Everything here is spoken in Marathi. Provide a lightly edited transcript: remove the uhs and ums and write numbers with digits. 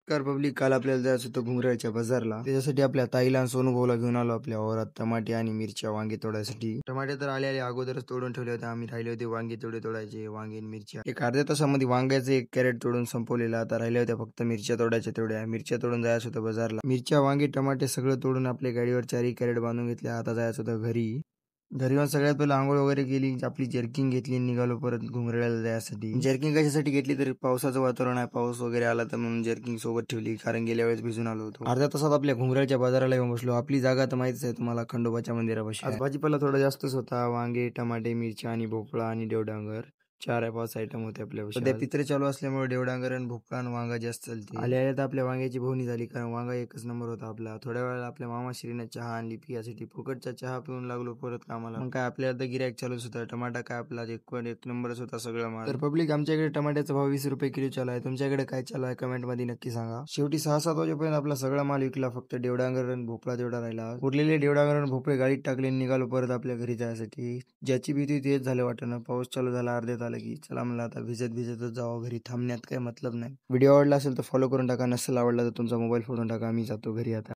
कार पब्लिक काल आपल्याला जायचं होतं घुंगराळच्या बाजारला. त्याच्यासाठी आपल्या ताईला आणि सोनूभाऊला घेऊन आलो आपल्या वावरात टमाटे आणि मिरच्या वांगे तोडायसाठी. टमाटे तर आले अगोदरच तोडून ठेवले होते. आम्ही राहिले होते वांगे तेवढे तोडायचे. वांगे आणि मिरच्या एक अर्ध्या तासामध्ये वांग्याचं 1 कॅरेट तोडून संपवलेला. आता राहिल्या होत्या फक्त मिरच्या तोडायच्या तेवढ्या. मिरच्या तोडून जायचं होतं बाजारला. मिरच्या वांगे टमाटे सगळं तोडून आपल्या गाडीवर 4 कॅरेट बांधून घेतल्या. आता जायचं होतं घरी. घरी येऊन सगळ्यात पहिलं आंघोळ वगैरे केली. आपली जर्किंग घेतली आणि निघालो परत घुंगराळ्याला जायसाठी. जर्किंग कशासाठी घेतली तर पावसाचं वातावरण आहे. पाऊस वगैरे आला तर म्हणून जर्किंग सोबत ठेवली. कारण गेल्या वेळेस भिजून आलो होतो. अर्ध्या तासात आपल्या घुंगराळच्या बाजाराला येऊन बसलो. आपली जागा तर माहितीच आहे तुम्हाला, खंडोबाच्या मंदिरापाशी. आज भाजीपाला थोडा जास्तच होता. वांगे, टमाटे, मिरच्या आणि भोपळा आणि देवडांगर 4-5 आयटम होते आपल्या. सध्या पित्रे चालू असल्यामुळे देवडांगर आणि भोपळा आणि वांगा जास्त चालते. आल्या तर आपल्या वांग्याची भोवणी झाली, कारण वांगा एकच नंबर होता आपला. थोड्या वेळाला आपल्या मामाश्रीने चहा आणली पियासाठी. फुकटचा चहा पिऊन लागलो परत कामाला. मग काय आपल्याला तर गिऱ्हाईक चालूच होता. टमाटा काय आपला एक नंबरच होता सगळं माल. तर पब्लिक आमच्याकडे टमाट्याचा भाव 20 रुपये किलो चालू आहे. तुमच्याकडे काय चालू आहे कमेंट मध्ये नक्की सांगा. शेवटी 6-7 वाजेपर्यंत आपला सगळा माल विकला. फक्त देवडांगर आणि भोपळा तेवढा राहिला. उरलेले देवडांगर आणि भोपळे गाडीत टाकले आणि निघालो परत आपल्या घरी जायसाठी. ज्याची भीती तेच झालं वाटणं. पाऊस चालू झाला अर्ध्यात आलं की. चला म्हणलं आता भिजतच जावं घरी. थांबण्यात काही मतलब नाही. व्हिडिओ आवडला असेल तर फॉलो करून टाका. नसेल आवडला तर तुमचा मोबाईल फोडून टाका. मी जातो घरी आता.